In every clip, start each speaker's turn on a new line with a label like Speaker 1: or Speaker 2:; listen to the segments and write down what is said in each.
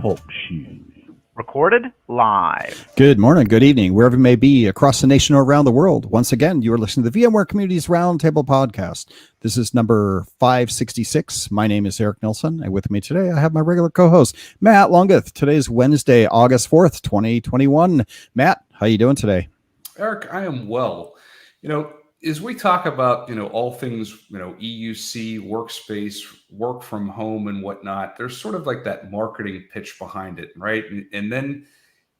Speaker 1: Troubleshoot. Recorded live.
Speaker 2: Good morning, good evening, wherever you may be across the nation or around the world. Once again, you are listening to the VMware Communities Roundtable podcast. This is number 566. My name is Eric Nilsson, and with me today, I have my regular co-host, Matt Longeth. Today is Wednesday, August 4th, 2021. Matt, how you doing today?
Speaker 3: Eric, I am well. As we talk about, all things, EUC, workspace, work from home and whatnot, there's sort of like that marketing pitch behind it, right? And then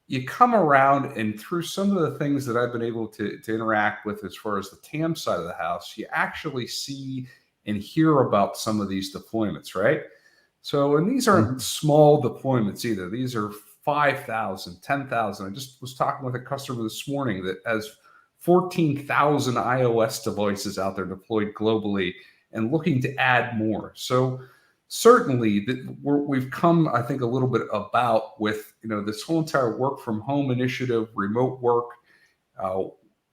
Speaker 3: you come around and through some of the things that I've been able to interact with as far as the TAM side of the house, you actually see and hear about some of these deployments, right? So, and these aren't small deployments either. These are 5,000, 10,000. I just was talking with a customer this morning that has 14,000 iOS devices out there deployed globally and looking to add more. So certainly we've come, I think, a little bit about with, this whole entire work from home initiative, remote work,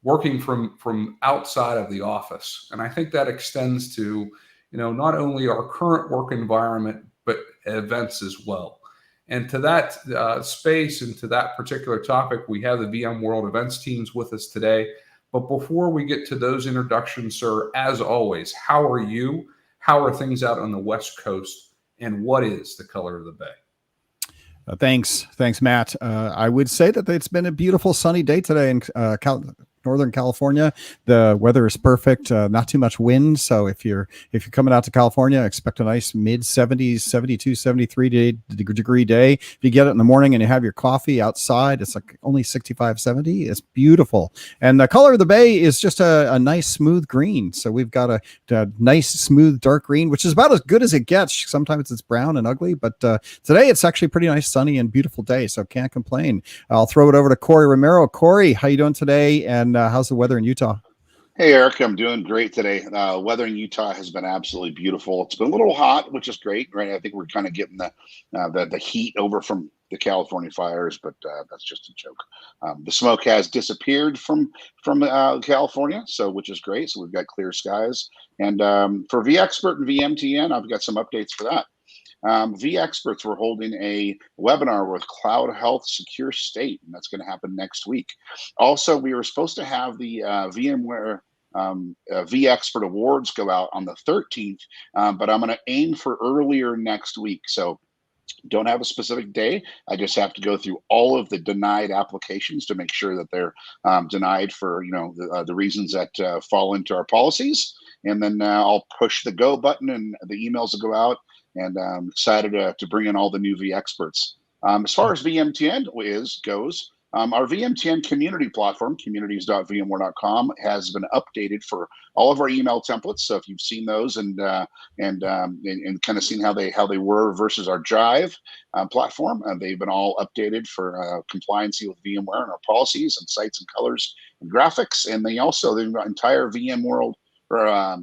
Speaker 3: working from outside of the office. And I think that extends to, not only our current work environment, but events as well. And to that space and to that particular topic, we have the VMworld events teams with us today. But before we get to those introductions, sir, as always, how are you? How are things out on the West Coast? And what is the color of the bay?
Speaker 2: Thanks, Matt. I would say that it's been a beautiful sunny day today in Northern California. The weather is perfect, not too much wind. So if you're coming out to California, expect a nice mid 70s, 72, 73 degree day. If you get it in the morning and you have your coffee outside, it's like only 65, 70. It's beautiful. And the color of the bay is just a nice smooth green. So we've got a nice smooth dark green, which is about as good as it gets. Sometimes it's brown and ugly, but today it's actually pretty nice, sunny and beautiful day. So can't complain. I'll throw it over to Corey Romero. Corey, how you doing today? And how's the weather in Utah?
Speaker 4: Hey, Eric, I'm doing great today. Weather in Utah has been absolutely beautiful. It's been a little hot, which is great, right? I think we're kind of getting the heat over from the California fires, but that's just a joke. The smoke has disappeared from California, which is great. So we've got clear skies. And for vExpert and VMTN, I've got some updates for that. vExperts, we're holding a webinar with Cloud Health Secure State, and that's going to happen next week. Also, we were supposed to have the VMware vExpert Awards go out on the 13th, but I'm going to aim for earlier next week. So don't have a specific day. I just have to go through all of the denied applications to make sure that they're denied for the reasons that fall into our policies. And then I'll push the go button and the emails will go out. And I'm excited to bring in all the new vExperts. As far as VMTN goes, our VMTN community platform, communities.vmware.com, has been updated for all of our email templates. So if you've seen those and kind of seen how they were versus our Jive platform, they've been all updated for compliancy with VMware and our policies and sites and colors and graphics. And they've got entire VMworld or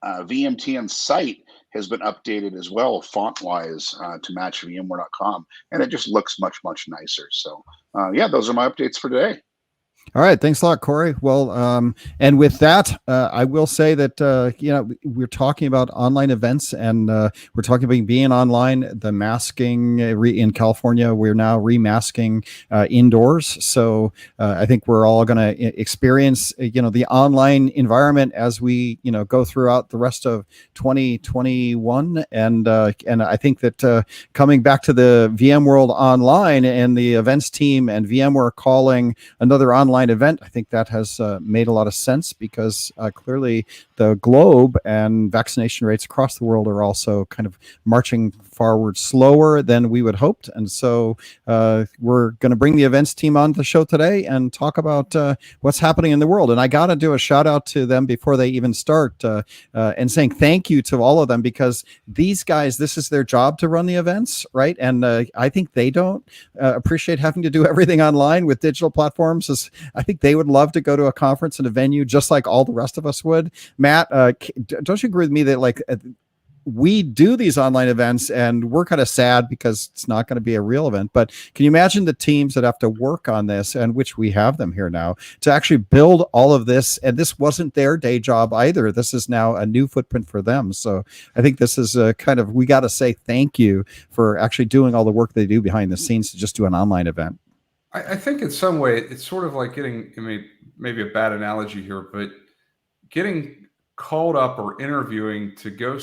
Speaker 4: VMTN site has been updated as well, font-wise, to match VMware.com, and it just looks much, much nicer. So, those are my updates for today.
Speaker 2: All right. Thanks a lot, Corey. Well, and with that, I will say that, we're talking about online events and we're talking about being online, the masking in California. We're now remasking indoors. So I think we're all going to experience, the online environment as we, go throughout the rest of 2021. And I think that coming back to the VMworld online and the events team and VMware calling another online event, I think that has made a lot of sense because clearly the globe and vaccination rates across the world are also kind of marching forward slower than we would hoped. And so we're going to bring the events team on the show today and talk about what's happening in the world. And I got to do a shout out to them before they even start and saying thank you to all of them, because these guys, this is their job to run the events, right? And I think they don't appreciate having to do everything online with digital platforms. I think they would love to go to a conference and a venue just like all the rest of us would. Matt, don't you agree with me that we do these online events and we're kind of sad because it's not going to be a real event. But can you imagine the teams that have to work on this, and which we have them here now, to actually build all of this? And this wasn't their day job either. This is now a new footprint for them. So I think this is a kind of, we got to say thank you for actually doing all the work they do behind the scenes to just do an online event.
Speaker 3: I think in some way it's sort of like getting, I mean, maybe a bad analogy here, but getting called up or interviewing to go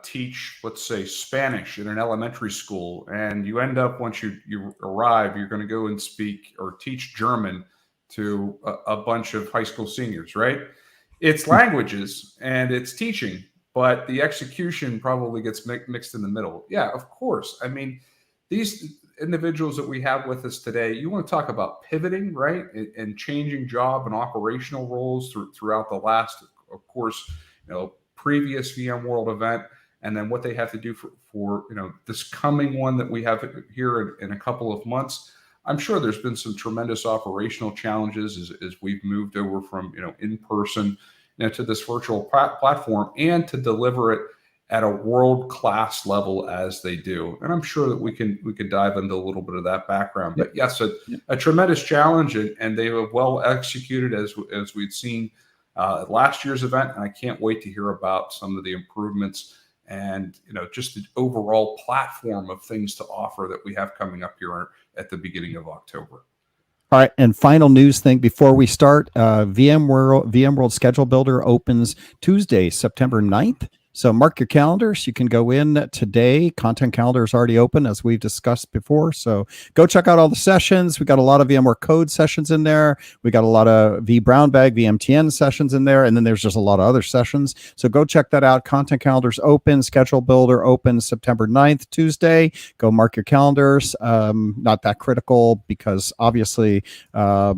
Speaker 3: teach, let's say, Spanish in an elementary school, and you end up, once you arrive, you're going to go and speak or teach German to a bunch of high school seniors, right? It's languages and it's teaching, but the execution probably gets mixed in the middle. Yeah, of course. I mean, these individuals that we have with us today, you want to talk about pivoting, right? And changing job and operational roles throughout the last, of course, previous VMworld event, and then what they have to do for this coming one that we have here in a couple of months. I'm sure there's been some tremendous operational challenges as we've moved over from in person to this virtual platform, and to deliver it at a world-class level as they do. And I'm sure that we can dive into a little bit of that background. But yes, a tremendous challenge, and they have well executed as we'd seen at last year's event. And I can't wait to hear about some of the improvements and just the overall platform of things to offer that we have coming up here at the beginning of October.
Speaker 2: All right, and final news thing before we start, VMworld Schedule Builder opens Tuesday, September 9th. So mark your calendars. You can go in today. Content calendar is already open, as we've discussed before. So go check out all the sessions. We got a lot of VMware Code sessions in there. We got a lot of Brown Bag, VMTN sessions in there. And then there's just a lot of other sessions. So go check that out. Content calendars open. Schedule Builder open September 9th, Tuesday. Go mark your calendars. Not that critical because obviously a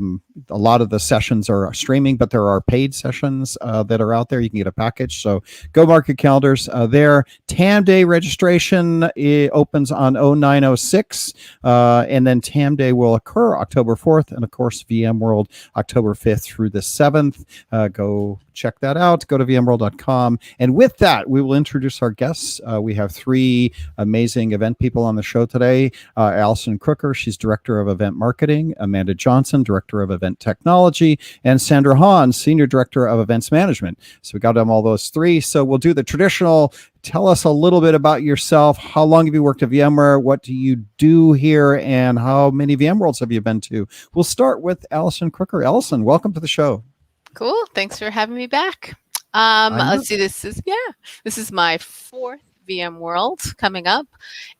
Speaker 2: lot of the sessions are streaming, but there are paid sessions that are out there. You can get a package. So go mark your calendars there. TAM Day registration opens on 0906, and then TAM Day will occur October 4th, and of course VMworld October 5th through the 7th. Go check that out. Go to vmworld.com. And with that, we will introduce our guests. We have three amazing event people on the show today. Allison Crooker, she's Director of Event Marketing. Amanda Johnson, Director of Event Technology. And Sandra Haan, Senior Director of Events Management. So we got them all those three. So we'll do the traditional, tell us a little bit about yourself. How long have you worked at VMware? What do you do here? And how many VMworlds have you been to? We'll start with Allison Crooker. Allison, welcome to the show.
Speaker 5: Cool. Thanks for having me back. Let's see. This is my fourth VMworld coming up,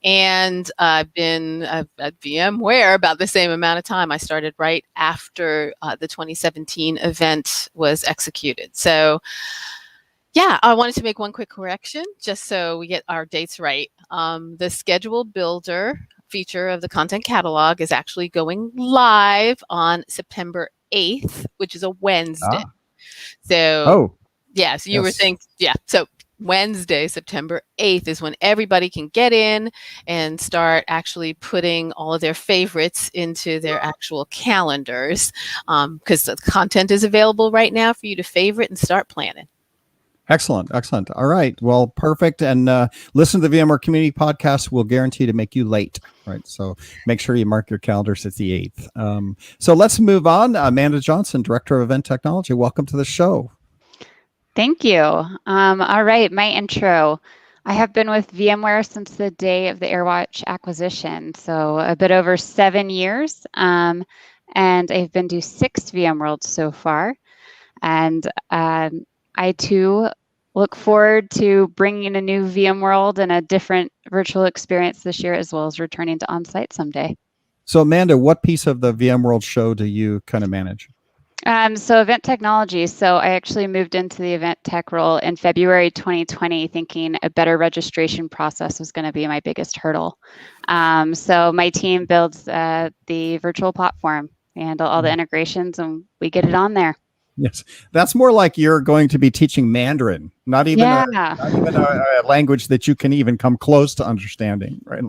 Speaker 5: and I've been at VMware about the same amount of time. I started right after the 2017 event was executed. So yeah, I wanted to make one quick correction just so we get our dates right. The Schedule Builder feature of the content catalog is actually going live on September 8th, which is a Wednesday. So, yes, you were saying, so Wednesday, September 8th is when everybody can get in and start actually putting all of their favorites into their actual calendars, because the content is available right now for you to favorite and start planning.
Speaker 2: Excellent. All right. Well, perfect. And listen to the VMware Community Podcast. We'll guarantee to make you late. Right. So make sure you mark your calendars. It's the 8th. So let's move on. Amanda Johnson, Director of Event Technology. Welcome to the show.
Speaker 6: Thank you. All right. My intro. I have been with VMware since the day of the AirWatch acquisition. So a bit over 7 years. And I've been to 6 VMworlds so far. And I too look forward to bringing a new VMworld and a different virtual experience this year, as well as returning to on-site someday.
Speaker 2: So Amanda, what piece of the VMworld show do you kind of manage?
Speaker 6: So event technology. So I actually moved into the event tech role in February 2020, thinking a better registration process was going to be my biggest hurdle. So my team builds the virtual platform and all the integrations, and we get it on there.
Speaker 2: Yes, that's more like you're going to be teaching Mandarin, not even a language that you can even come close to understanding, right?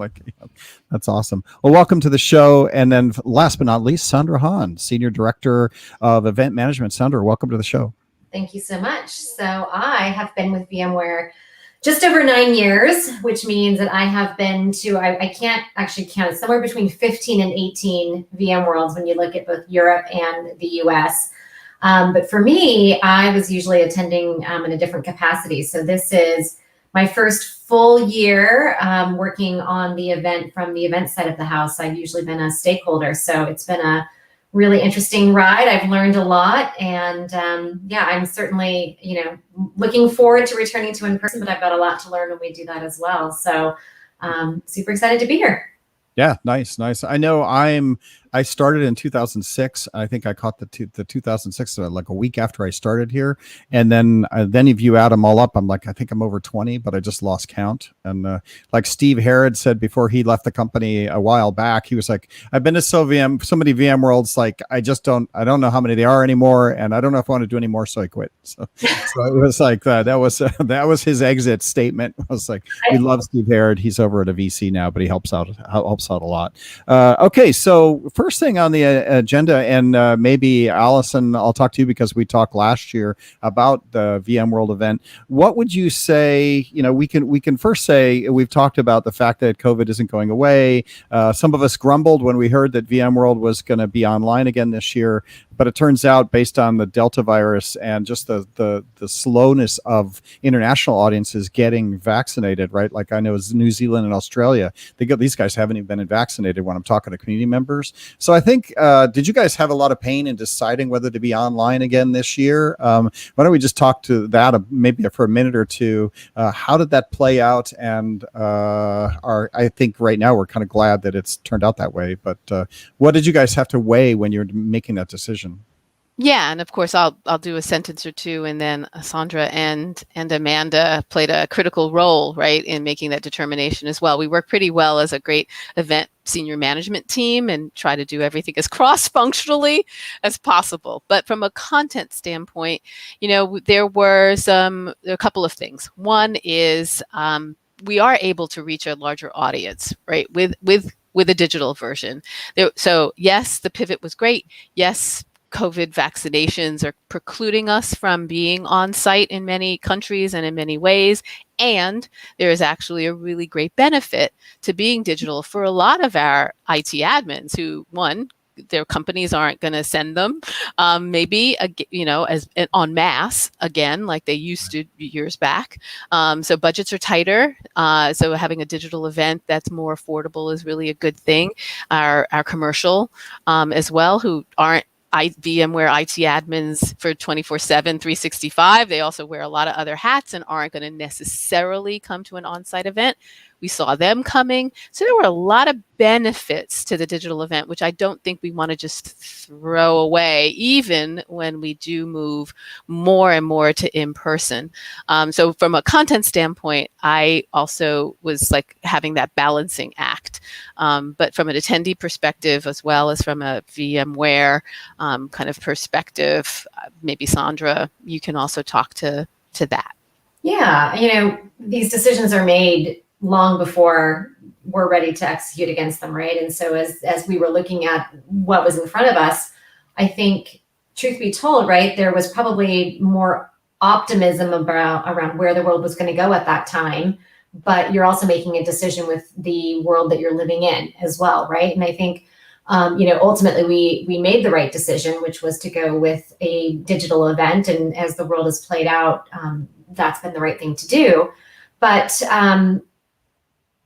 Speaker 2: That's awesome. Well, welcome to the show. And then last but not least, Sandra Haan, Senior Director of Event Management. Sandra, welcome to the show.
Speaker 7: Thank you so much. So I have been with VMware just over 9 years, which means that I have been to, I can't actually count, somewhere between 15 and 18 VMworlds when you look at both Europe and the US. But for me, I was usually attending in a different capacity. So this is my first full year working on the event from the event side of the house. I've usually been a stakeholder. So it's been a really interesting ride. I've learned a lot. And yeah, I'm certainly, looking forward to returning to in person, but I've got a lot to learn when we do that as well. So super excited to be here.
Speaker 2: Yeah, nice. I know I started in 2006. I think I caught the 2006 like a week after I started here, and then if you add them all up, I'm like, I think I'm over 20, but I just lost count. And like Steve Herod said before he left the company a while back, he was like, I've been to so many VMworlds, like I don't know how many there are anymore, and I don't know if I want to do any more, so I quit. So it was like that was his exit statement. I was like, we love Steve Herod. He's over at a VC now, but he helps out a lot. Okay, so first thing on the agenda, and maybe Allison, I'll talk to you because we talked last year about the VMworld event. What would you say? We can first say we've talked about the fact that COVID isn't going away. Some of us grumbled when we heard that VMworld was going to be online again this year, but it turns out, based on the Delta virus and just the slowness of international audiences getting vaccinated, right? Like I know New Zealand and Australia, these guys haven't even been vaccinated when I'm talking to community members. So I think, did you guys have a lot of pain in deciding whether to be online again this year? Why don't we just talk to that maybe for a minute or two? How did that play out? And I think right now we're kind of glad that it's turned out that way. But what did you guys have to weigh when you're making that decision?
Speaker 5: Yeah, and of course I'll do a sentence or two, and then Sandra and Amanda played a critical role, right, in making that determination as well. We work pretty well as a great event senior management team and try to do everything as cross-functionally as possible. But from a content standpoint, there were a couple of things. One is we are able to reach a larger audience, right, with a digital version. So yes, the pivot was great. Yes, COVID vaccinations are precluding us from being on site in many countries and in many ways. And there is actually a really great benefit to being digital for a lot of our IT admins who, one, their companies aren't going to send them maybe, as en masse again, like they used to years back. So budgets are tighter. So having a digital event that's more affordable is really a good thing. Our commercial as well, who aren't VMware IT admins for 24/7, 365. They also wear a lot of other hats and aren't going to necessarily come to an on-site event. We saw them coming. So there were a lot of benefits to the digital event, which I don't think we want to just throw away, even when we do move more and more to in-person. So from a content standpoint, I also was like having that balancing act. But from an attendee perspective, as well as from a VMware kind of perspective, maybe Sandra, you can also talk to that.
Speaker 7: Yeah, these decisions are made long before we're ready to execute against them, right? And so as we were looking at what was in front of us, I think, truth be told, right, there was probably more optimism around where the world was going to go at that time, but you're also making a decision with the world that you're living in as well, right? And I think, ultimately we made the right decision, which was to go with a digital event. And as the world has played out, that's been the right thing to do. But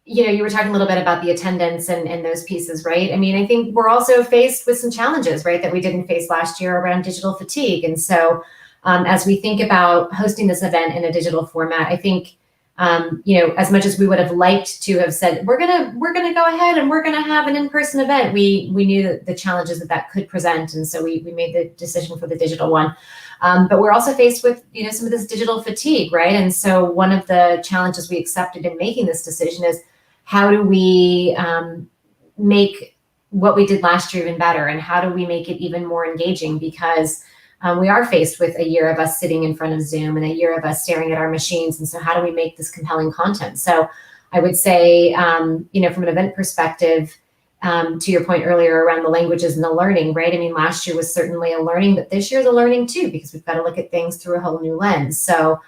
Speaker 7: you were talking a little bit about the attendance and those pieces, right? I mean, I think we're also faced with some challenges, right, that we didn't face last year around digital fatigue. And so as we think about hosting this event in a digital format, I think, as much as we would have liked to have said, we're gonna go ahead and we're gonna have an in-person event, we knew the challenges that could present. And so we made the decision for the digital one. But we're also faced with, some of this digital fatigue, right? And so one of the challenges we accepted in making this decision is, how do we make what we did last year even better? And how do we make it even more engaging? Because we are faced with a year of us sitting in front of Zoom and a year of us staring at our machines. And so how do we make this compelling content? So I would say, from an event perspective, to your point earlier around the languages and the learning, right? I mean, last year was certainly a learning, but this year's a learning too, because we've got to look at things through a whole new lens. So,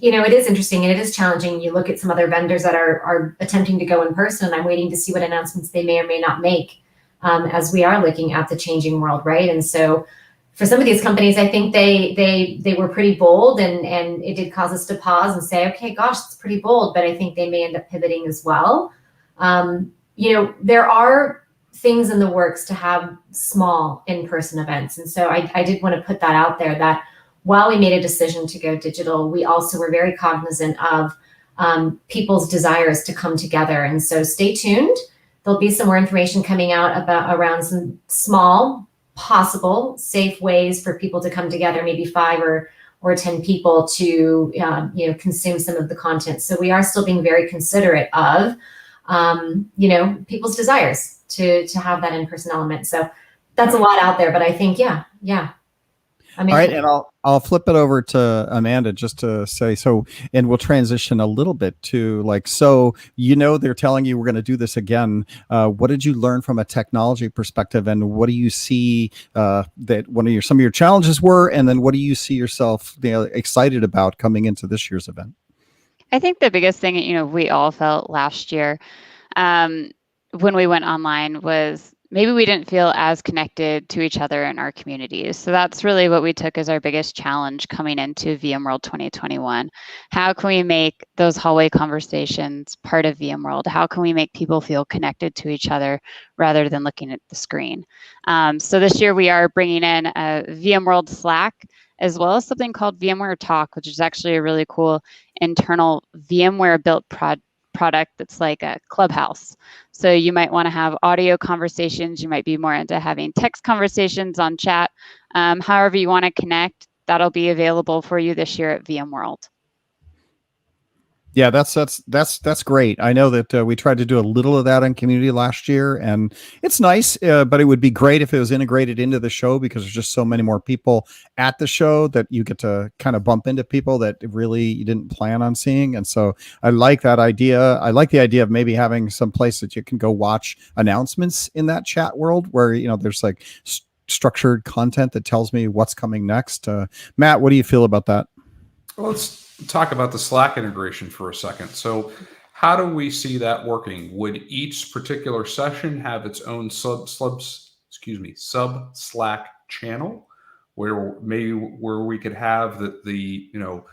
Speaker 7: it is interesting and it is challenging. You look at some other vendors that are attempting to go in person, and I'm waiting to see what announcements they may or may not make as we are looking at the changing world, right? And so for some of these companies, I think they were pretty bold, and it did cause us to pause and say, okay, gosh, it's pretty bold, but I think they may end up pivoting as well. There are things in the works to have small in-person events. And so I did want to put that out there, that while we made a decision to go digital, we also were very cognizant of people's desires to come together. And so stay tuned. There'll be some more information coming out around some small, possible, safe ways for people to come together, maybe 5 or 10 people to consume some of the content. So we are still being very considerate of people's desires to have that in-person element. So that's a lot out there, but I think yeah.
Speaker 2: All right, and I'll flip it over to Amanda just to say so, and we'll transition a little bit to they're telling you we're going to do this again. What did you learn from a technology perspective, and what do you see that some of your challenges were, and then what do you see yourself excited about coming into this year's event?
Speaker 6: I think the biggest thing we all felt last year when we went online was maybe we didn't feel as connected to each other in our communities. So that's really what we took as our biggest challenge coming into VMworld 2021. How can we make those hallway conversations part of VMworld? How can we make people feel connected to each other rather than looking at the screen? So this year we are bringing in a VMworld Slack, as well as something called VMware Talk, which is actually a really cool internal VMware built product that's like a Clubhouse. So you might want to have audio conversations. You might be more into having text conversations on chat. However you want to connect, that'll be available for you this year at VMworld.
Speaker 2: Yeah, that's great. I know that we tried to do a little of that in community last year, and it's nice, but it would be great if it was integrated into the show, because there's just so many more people at the show that you get to kind of bump into people that really you didn't plan on seeing. And so I like that idea. I like the idea of maybe having some place that you can go watch announcements in that chat world where, there's like structured content that tells me what's coming next. Matt, what do you feel about that?
Speaker 3: Well, let's talk about the Slack integration for a second. So how do we see that working? Would each particular session have its own sub Slack channel where we could have the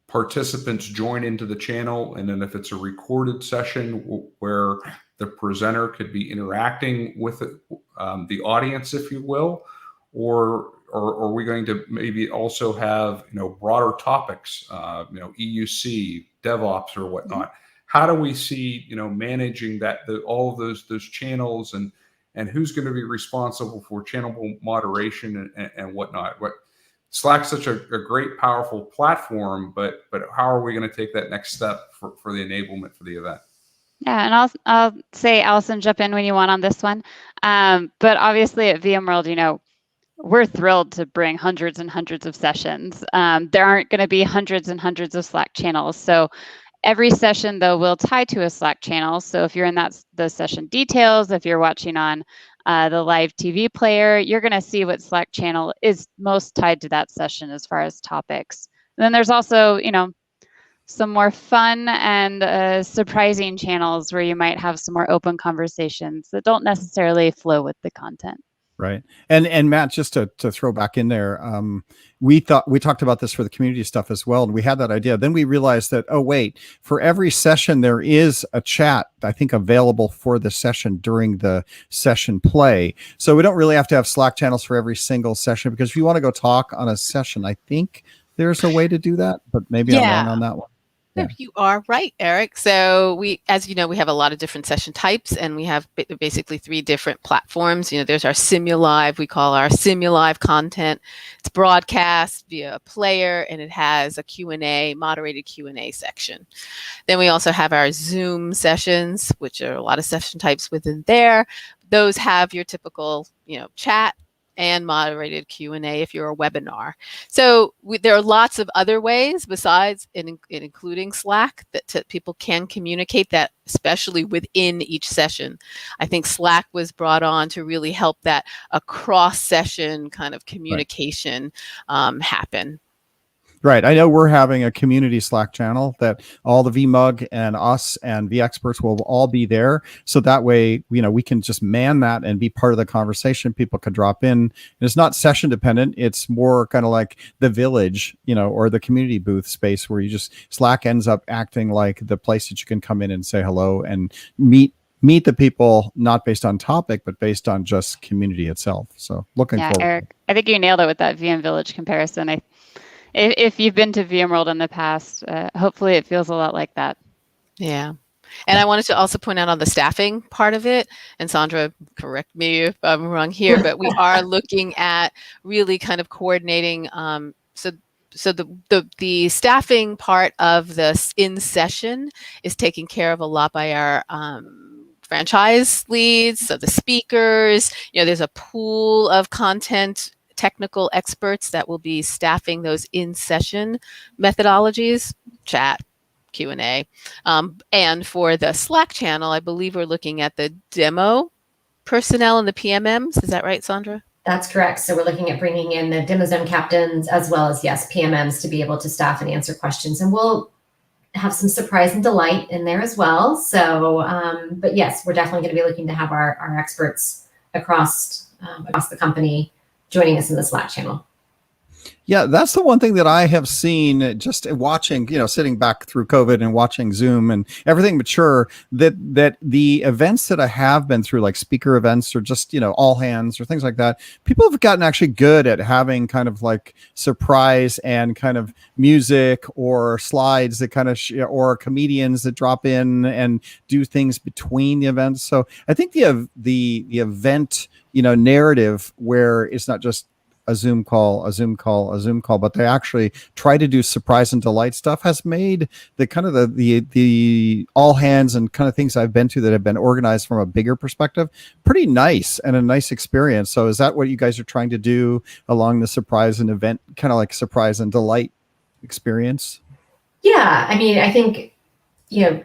Speaker 3: participants join into the channel, and then if it's a recorded session where the presenter could be interacting with the audience, if you will, or are we going to maybe also have broader topics, EUC, DevOps, or whatnot? How do we see managing all of those channels, and who's going to be responsible for channel moderation and whatnot? Slack's such a great, powerful platform, but how are we going to take that next step for the enablement for the event?
Speaker 6: Yeah, and I'll say, Allison, jump in when you want on this one. But obviously at VMworld, we're thrilled to bring hundreds and hundreds of sessions. There aren't going to be hundreds and hundreds of Slack channels. So every session, though, will tie to a Slack channel. So if you're in the session details, if you're watching on the live TV player, you're going to see what Slack channel is most tied to that session as far as topics. And then there's also, some more fun and surprising channels where you might have some more open conversations that don't necessarily flow with the content.
Speaker 2: Right. And Matt, just to throw back in there, we talked about this for the community stuff as well. And we had that idea. Then we realized that, oh, wait, for every session, there is a chat, I think, available for the session during the session play. So we don't really have to have Slack channels for every single session, because if you want to go talk on a session, I think there's a way to do that, but maybe I'm wrong on that one.
Speaker 5: Yeah. You are right, Eric. So as you know, we have a lot of different session types, and we have basically 3 different platforms. There's our Simulive. We call our Simulive content. It's broadcast via a player, and it has a Q&A, moderated Q&A section. Then we also have our Zoom sessions, which are a lot of session types within there. Those have your typical, chat and moderated Q&A if you're a webinar. So there are lots of other ways besides including Slack that people can communicate, that especially within each session. I think Slack was brought on to really help that across session kind of communication happen.
Speaker 2: Right. I know we're having a community Slack channel that all the VMUG and us and VExperts will all be there. So that way, we can just man that and be part of the conversation. People can drop in. And it's not session dependent. It's more kind of like the village, or the community booth space where Slack ends up acting like the place that you can come in and say hello and meet the people, not based on topic, but based on just community itself. So looking forward.
Speaker 6: Eric, I think you nailed it with that VM Village comparison. If you've been to VMworld in the past, hopefully it feels a lot like that.
Speaker 5: Yeah. And I wanted to also point out on the staffing part of it, and Sandra, correct me if I'm wrong here, but we are looking at really kind of coordinating. So the staffing part of this in session is taken care of a lot by our franchise leads, so the speakers. There's a pool of content technical experts that will be staffing those in-session methodologies, chat, Q&A. And for the Slack channel, I believe we're looking at the demo personnel and the PMMs. Is that right, Sandra?
Speaker 7: That's correct. So we're looking at bringing in the demo zone captains as well as, yes, PMMs to be able to staff and answer questions. And we'll have some surprise and delight in there as well. So, but yes, we're definitely going to be looking to have our experts across the company joining us in the Slack channel.
Speaker 2: Yeah, that's the one thing that I have seen just watching, sitting back through COVID and watching Zoom and everything mature, that the events that I have been through, like speaker events or just, all hands or things like that, people have gotten actually good at having kind of like surprise and kind of music or slides that kind of, or comedians that drop in and do things between the events. So I think the event, narrative where it's not just a Zoom call, but they actually try to do surprise and delight stuff has made the kind of the all hands and kind of things I've been to that have been organized from a bigger perspective pretty nice and a nice experience. So is that what you guys are trying to do along the surprise and event, kind of like surprise and delight experience?
Speaker 7: Yeah, I mean, I think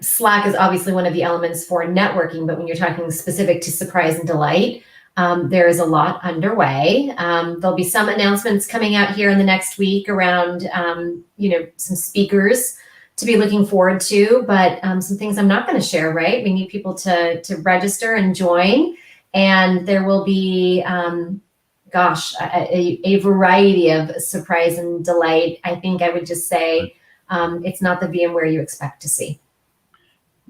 Speaker 7: Slack is obviously one of the elements for networking, but when you're talking specific to surprise and delight, there is a lot underway. There'll be some announcements coming out here in the next week around, some speakers to be looking forward to, but some things I'm not going to share, right? We need people to register and join, and there will be, a variety of surprise and delight. I think I would just say it's not the VMware you expect to see.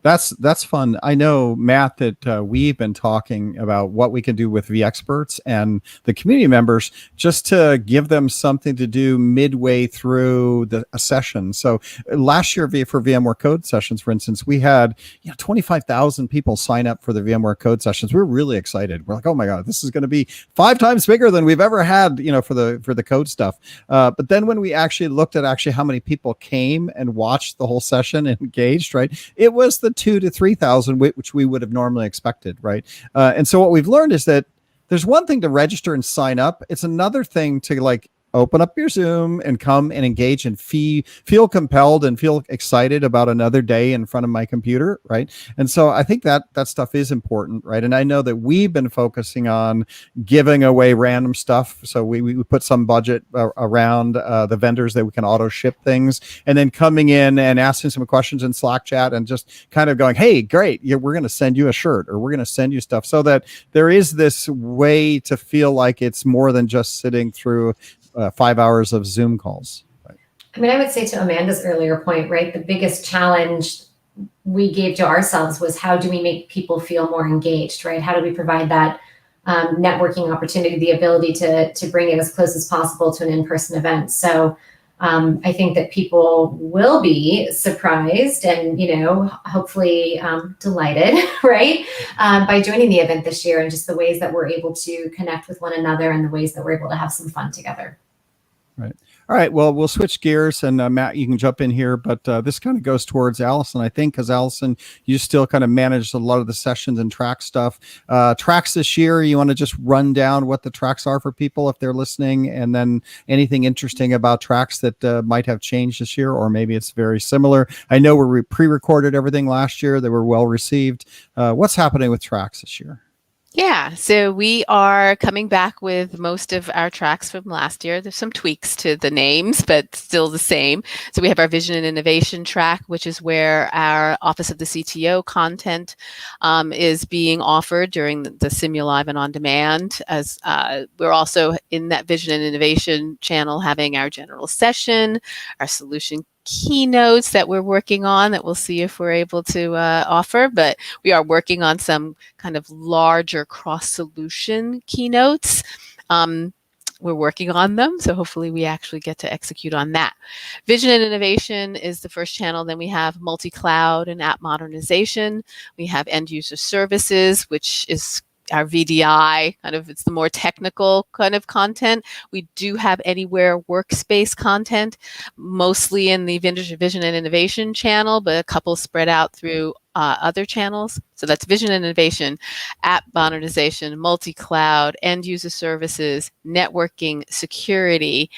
Speaker 2: That's fun. I know, Matt, that we've been talking about what we can do with VExperts and the community members just to give them something to do midway through a session. So last year for VMware Code Sessions, for instance, we had 25,000 people sign up for the VMware Code Sessions. We were really excited. We're like, oh my God, this is going to be 5 times bigger than we've ever had, for the code stuff. But then when we actually looked at how many people came and watched the whole session and engaged, right, it was the 2,000 to 3,000, which we would have normally expected, right? And so what we've learned is that there's one thing to register and sign up. It's another thing to open up your Zoom and come and engage and feel compelled and feel excited about another day in front of my computer, right? And so I think that stuff is important, right? And I know that we've been focusing on giving away random stuff. So we put some budget around the vendors that we can auto ship things, and then coming in and asking some questions in Slack chat and just kind of going, hey, great, we're going to send you a shirt or we're going to send you stuff, so that there is this way to feel like it's more than just sitting through 5 hours of Zoom calls. Right.
Speaker 7: I mean, I would say to Amanda's earlier point, right, the biggest challenge we gave to ourselves was how do we make people feel more engaged, right? How do we provide that networking opportunity, the ability to bring it as close as possible to an in-person event? So I think that people will be surprised and, hopefully delighted, right, by joining the event this year, and just the ways that we're able to connect with one another and the ways that we're able to have some fun together.
Speaker 2: Right. All right. Well, we'll switch gears, and Matt, you can jump in here, but this kind of goes towards Allison, I think, because Allison, you still kind of managed a lot of the sessions and track stuff. Tracks this year, you want to just run down what the tracks are for people if they're listening, and then anything interesting about tracks that might have changed this year, or maybe it's very similar. I know we pre-recorded everything last year. They were well received. What's happening with tracks this year?
Speaker 5: Yeah, so we are coming back with most of our tracks from last year. There's some tweaks to the names, but still the same. So we have our Vision and Innovation track, which is where our Office of the CTO content is being offered during the Simulive and On Demand. As we're also in that Vision and Innovation channel having our general session, our solution keynotes that we're working on that we'll see if we're able to offer, but we are working on some kind of larger cross-solution keynotes. We're working on them, so hopefully we actually get to execute on that. Vision and Innovation is the first channel. Then we have multi-cloud and app modernization. We have end user services, which is our VDI, kind of, it's the more technical kind of content. We do have anywhere workspace content, mostly in the Vision and Innovation channel, but a couple spread out through other channels. So that's Vision and Innovation, app modernization, multi-cloud, end user services, networking, security.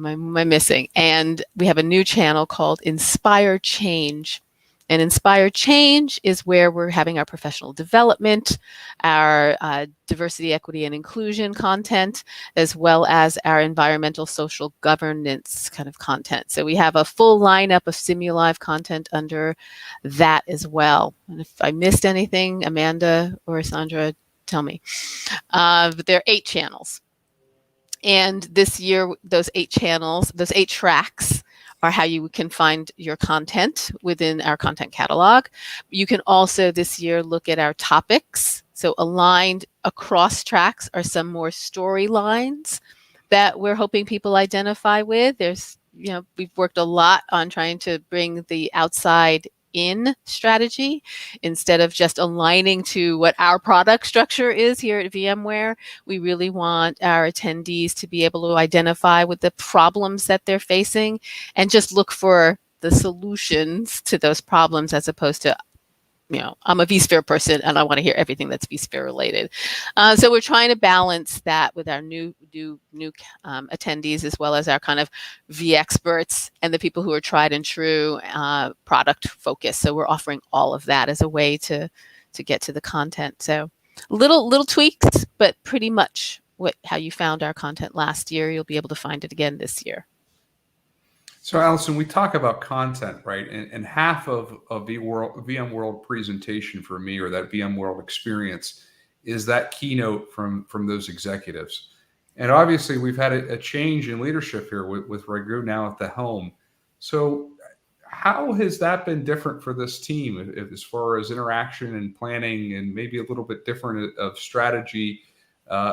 Speaker 5: Am I missing? And we have a new channel called Inspire Change. And Inspire Change is where we're having our professional development, our diversity, equity, and inclusion content, as well as our environmental, social governance kind of content. So we have a full lineup of Simulive content under that as well. And if I missed anything, Amanda or Sandra, tell me. But there are 8 channels. And this year, those 8 channels, those 8 tracks, are how you can find your content within our content catalog. You can also this year look at our topics. So aligned across tracks are some more storylines that we're hoping people identify with. There's, we've worked a lot on trying to bring the outside in strategy instead of just aligning to what our product structure is here at VMware. We really want our attendees to be able to identify with the problems that they're facing and just look for the solutions to those problems, as opposed to, I'm a vSphere person and I want to hear everything that's vSphere related. So we're trying to balance that with our new attendees, as well as our kind of vExperts and the people who are tried and true product focused. So we're offering all of that as a way to get to the content. So little tweaks, but pretty much how you found our content last year, you'll be able to find it again this year.
Speaker 3: So, Allison, we talk about content, right? And half of VMworld presentation for me, or that VMworld experience, is that keynote from those executives. And obviously, we've had a change in leadership here with Raghu now at the helm. So how has that been different for this team as far as interaction and planning, and maybe a little bit different of strategy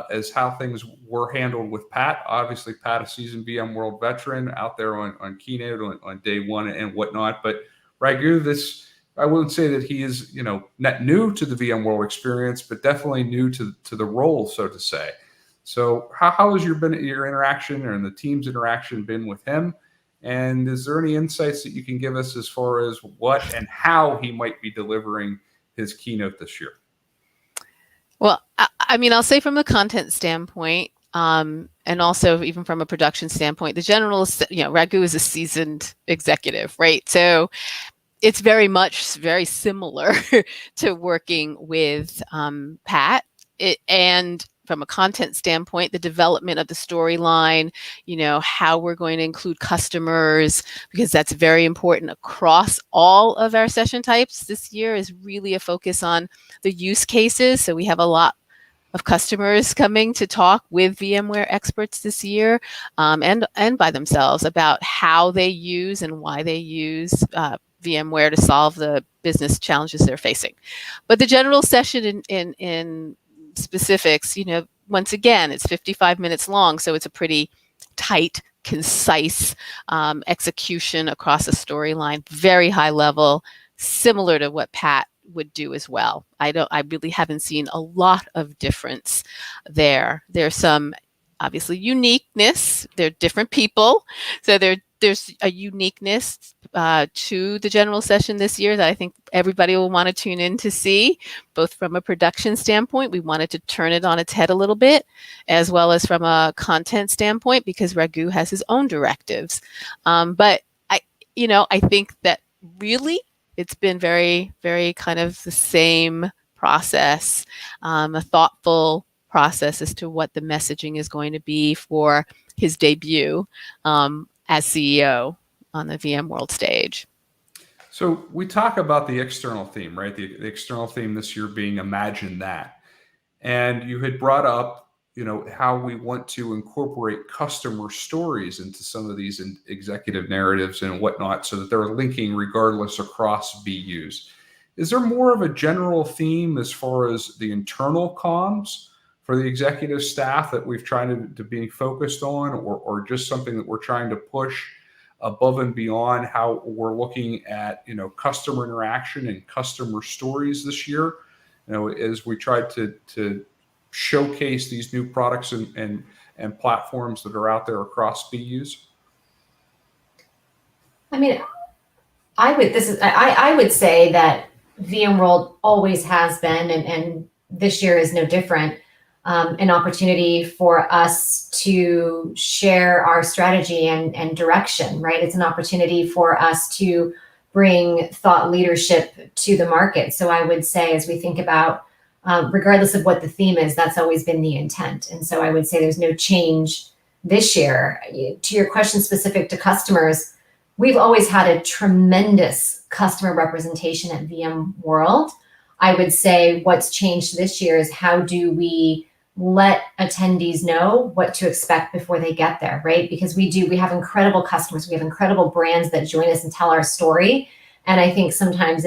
Speaker 3: as how things were handled with Pat? Obviously, Pat, a seasoned VMworld veteran out there on keynote on day one and whatnot. But Raghu, I wouldn't say that he is, not new to the VMworld experience, but definitely new to the role, so to say. So how has your interaction and the team's interaction been with him? And is there any insights that you can give us as far as what and how he might be delivering his keynote this year?
Speaker 5: Well, I'll say from a content standpoint, and also even from a production standpoint, the general, Raghu is a seasoned executive, right? So it's very similar to working with Pat. And from a content standpoint, the development of the storyline, how we're going to include customers, because that's very important across all of our session types this year, is really a focus on the use cases. So we have a lot of customers coming to talk with VMware experts this year, and by themselves, about how they use and why they use VMware to solve the business challenges they're facing. But the general session in specifics, once again, it's 55 minutes long, so it's a pretty tight, concise execution across a storyline, very high level, similar to what Pat would do as well. I really haven't seen a lot of difference there. There's some obviously uniqueness. They're different people, so there's a uniqueness to the general session this year that I think everybody will want to tune in to see, both from a production standpoint. We wanted to turn it on its head a little bit, as well as from a content standpoint, because Raghu has his own directives. But I think that really it's been very, very kind of the same process, a thoughtful process as to what the messaging is going to be for his debut as CEO on the VMworld stage.
Speaker 3: So we talk about the external theme, right? The external theme this year being Imagine That. And you had brought up, how we want to incorporate customer stories into some of these executive narratives and whatnot so that they're linking regardless across BUs. Is there more of a general theme as far as the internal comms for the executive staff that we've tried to be focused on, or just something that we're trying to push above and beyond how we're looking at, customer interaction and customer stories this year, as we try to showcase these new products and platforms that are out there across BUs?
Speaker 7: I mean, I would say that VMworld always has been, and this year is no different, an opportunity for us to share our strategy and direction, right? It's an opportunity for us to bring thought leadership to the market. So I would say, as we think about, regardless of what the theme is, that's always been the intent. And so I would say there's no change this year. To your question specific to customers, we've always had a tremendous customer representation at VMworld. I would say what's changed this year is how do we let attendees know what to expect before they get there, right? Because we have incredible customers, we have incredible brands that join us and tell our story. And I think sometimes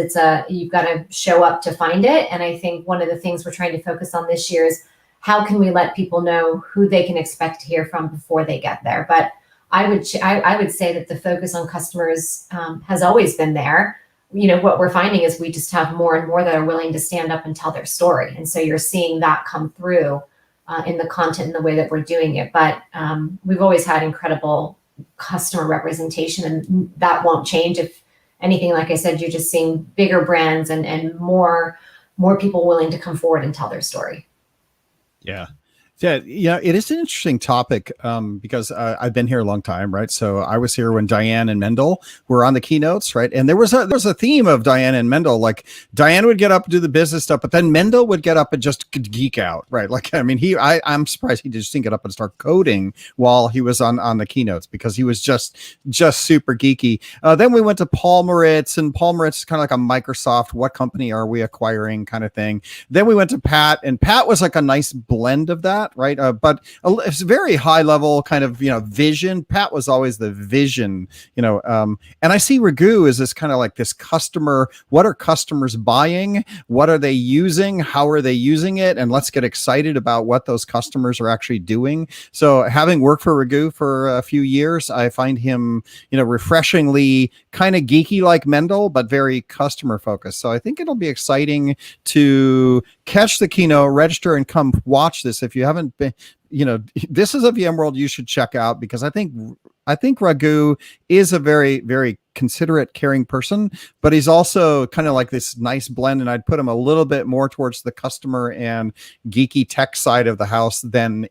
Speaker 7: you've got to show up to find it. And I think one of the things we're trying to focus on this year is how can we let people know who they can expect to hear from before they get there. But I would say that the focus on customers has always been there. What we're finding is we just have more and more that are willing to stand up and tell their story. And so you're seeing that come through in the content and the way that we're doing it. But we've always had incredible customer representation, and that won't change. If anything, like I said, you're just seeing bigger brands and more people willing to come forward and tell their story.
Speaker 2: Yeah. Yeah, it is an interesting topic because I've been here a long time, right? So I was here when Diane and Mendel were on the keynotes, right? And there was a theme of Diane and Mendel. Like Diane would get up and do the business stuff, but then Mendel would get up and just geek out, right? Like, I mean, I'm surprised he just didn't get up and start coding while he was on the keynotes because he was just super geeky. Then we went to Paul Moritz, and Paul Moritz is kind of like a Microsoft, what company are we acquiring kind of thing. Then we went to Pat, and Pat was like a nice blend of that. Right. But it's very high level kind of, vision. Pat was always the vision, and I see Raghu as this kind of like this customer. What are customers buying? What are they using? How are they using it? And let's get excited about what those customers are actually doing. So having worked for Raghu for a few years, I find him, refreshingly kind of geeky like Mendel, but very customer focused. So I think it'll be exciting to catch the keynote, register, and come watch this. If you haven't been, this is a VMworld you should check out, because I think Raghu is a very, very considerate, caring person, but he's also kind of like this nice blend. And I'd put him a little bit more towards the customer and geeky tech side of the house than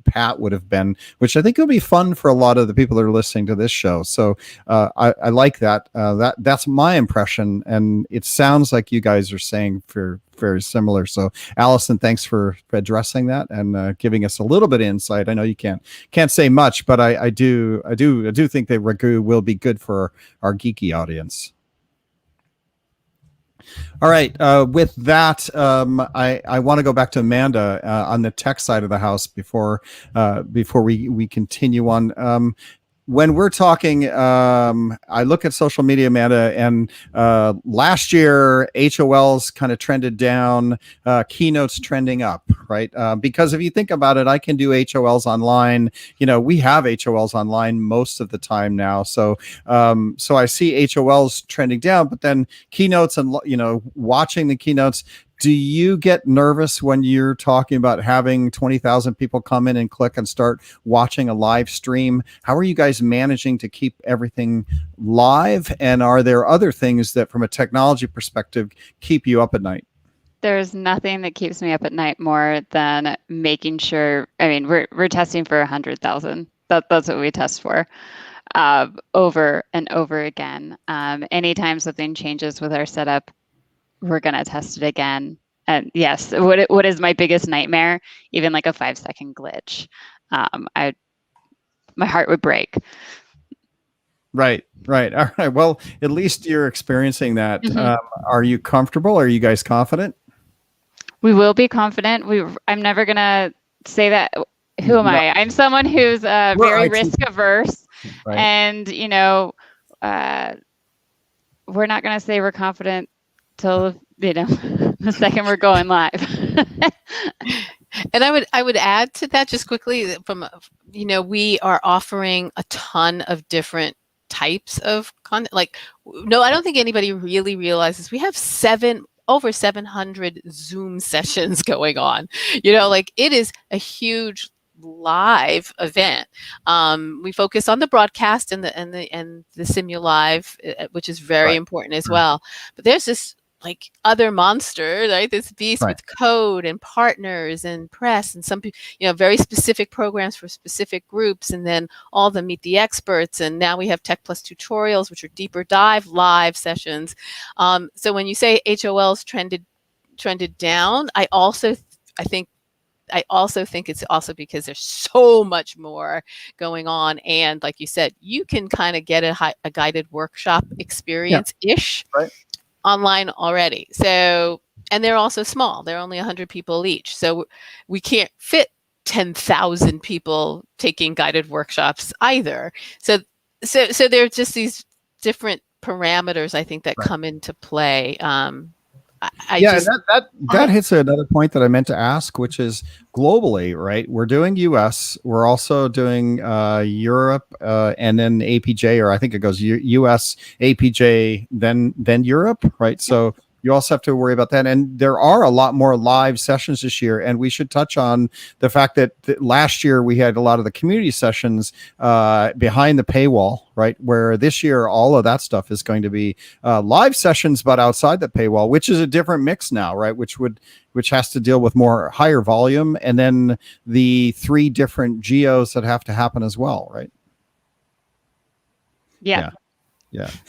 Speaker 2: Pat would have been, which I think will be fun for a lot of the people that are listening to this show. So I like that. That's my impression, and it sounds like you guys are saying very similar. So Allison, thanks for addressing that and giving us a little bit of insight. I know you can't say much, but I do think that Raghu will be good for our geeky audience. All right. With that, I want to go back to Amanda on the tech side of the house before we continue on. When we're talking, I look at social media, Amanda, and last year HOLs kind of trended down, keynotes trending up, right? Because if you think about it, I can do HOLs online. We have HOLs online most of the time now. So I see HOLs trending down, but then keynotes and, watching the keynotes. Do you get nervous when you're talking about having 20,000 people come in and click and start watching a live stream? How are you guys managing to keep everything live? And are there other things that from a technology perspective keep you up at night?
Speaker 6: There's nothing that keeps me up at night more than making sure, we're testing for 100,000. That's what we test for over and over again. Anytime something changes with our setup, we're going to test it again And yes, what is my biggest nightmare? Even like a 5-second glitch. My heart would break.
Speaker 2: Right. All right. Well, at least you're experiencing that.
Speaker 6: Mhm.
Speaker 2: Are you comfortable? Are you guys confident?
Speaker 6: We will be confident. I'm never gonna say that. Who am
Speaker 2: No.
Speaker 6: I? I'm someone who's very
Speaker 2: IT.
Speaker 6: risk averse,
Speaker 2: Right.
Speaker 6: and we're not gonna say we're confident till the second we're going live.
Speaker 5: And I would add to that just quickly that we are offering a ton of different types of content. Like, no, I don't think anybody really realizes we have over 700 Zoom sessions going on. Like, it is a huge live event. We focus on the broadcast and the Simulive, which is very
Speaker 2: Right.
Speaker 5: important as well. But there's this like other monster, right? This beast
Speaker 2: Right.
Speaker 5: with code and partners and press and some people, very specific programs for specific groups, and then all the Meet the Experts. And now we have Tech Plus tutorials, which are deeper dive live sessions. So when you say HOL's trended down, I also think it's also because there's so much more going on. And like you said, you can kind of get a guided workshop experience-ish
Speaker 2: Right.
Speaker 5: online already. So, and they're also small. They're only 100 people each. So we can't fit 10,000 people taking guided workshops either. So there are just these different parameters, I think, that come into play.
Speaker 2: That hits another point that I meant to ask, which is globally, right? We're doing US, we're also doing Europe, and then APJ, or I think it goes US, APJ, then Europe, right? So you also have to worry about that. And there are a lot more live sessions this year. And we should touch on the fact that last year we had a lot of the community sessions behind the paywall, right? Where this year, all of that stuff is going to be live sessions, but outside the paywall, which is a different mix now, right? Which has to deal with more higher volume. And then the 3 different geos that have to happen as well, right?
Speaker 6: Yeah.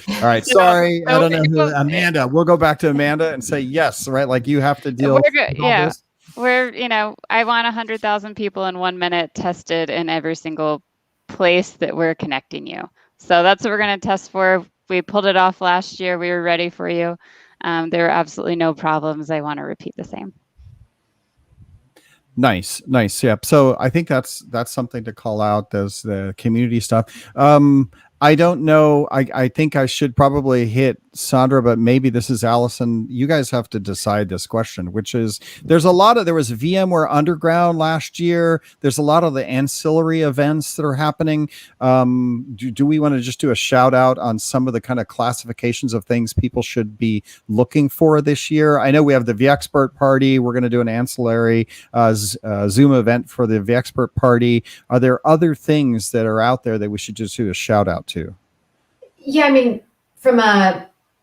Speaker 2: All right. Sorry. I don't know who. Amanda. We'll go back to Amanda and say yes, right? Like you have to deal with all this.
Speaker 6: I want 100,000 people in 1 minute tested in every single place that we're connecting you. So that's what we're going to test for. We pulled it off last year. We were ready for you. There were absolutely no problems. I want to repeat the same.
Speaker 2: Nice. Yeah. So I think that's something to call out. There's the community stuff. I don't know. I think I should probably hit Sandra, but maybe this is Allison. You guys have to decide this question, which is there was VMware Underground last year. There's a lot of the ancillary events that are happening. Do we want to just do a shout out on some of the kind of classifications of things people should be looking for this year? I know we have the VExpert party. We're going to do an ancillary Zoom event for the VExpert party. Are there other things that are out there that we should just do a shout out to?
Speaker 7: Yeah, I mean, from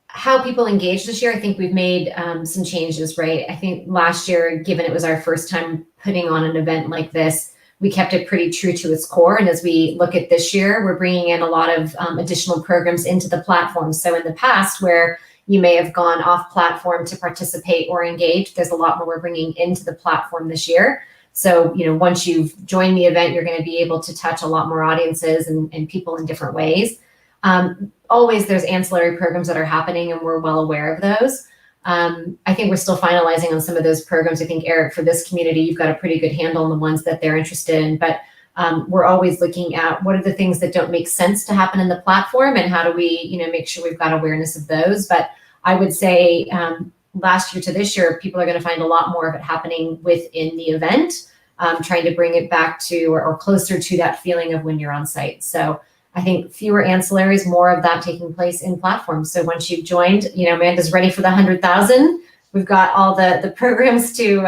Speaker 7: how people engage this year, I think we've made some changes, right? I think last year, given it was our first time putting on an event like this, we kept it pretty true to its core. And as we look at this year, we're bringing in a lot of additional programs into the platform. So in the past, where you may have gone off platform to participate or engage, there's a lot more we're bringing into the platform this year. So, once you've joined the event, you're going to be able to touch a lot more audiences and people in different ways. Always there's ancillary programs that are happening, and we're well aware of those. I think we're still finalizing on some of those programs. I think, Eric, for this community, you've got a pretty good handle on the ones that they're interested in. But we're always looking at what are the things that don't make sense to happen in the platform, and how do we, make sure we've got awareness of those. But I would say last year to this year, people are going to find a lot more of it happening within the event, trying to bring it back to or closer to that feeling of when you're on site. So I think fewer ancillaries, more of that taking place in platforms. So once you've joined, Amanda's ready for the 100,000. We've got all the programs to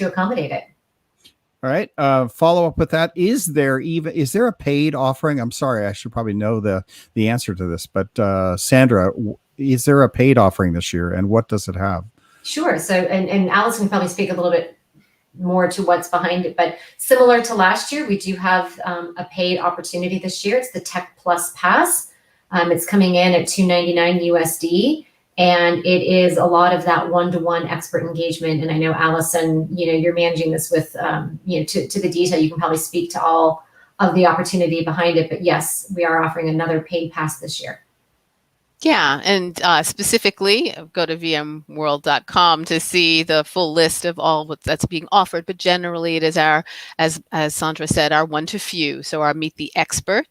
Speaker 7: accommodate it.
Speaker 2: All right. Follow up with that. Is there a paid offering? I'm sorry, I should probably know the answer to this, but Sandra, is there a paid offering this year, and what does it have?
Speaker 7: Sure. So, and Allison can probably speak a little bit more to what's behind it, but similar to last year, we do have a paid opportunity this year. It's the Tech Plus Pass. It's coming in at $299 USD, And it is a lot of that one-to-one expert engagement. And I know, Allison, you're managing this with, to the detail. You can probably speak to all of the opportunity behind it. But yes, we are offering another paid pass this year.
Speaker 5: Yeah, and specifically, go to VMworld.com to see the full list of all that's being offered. But generally, it is our, as Sandra said, our one to few. So our Meet the Expert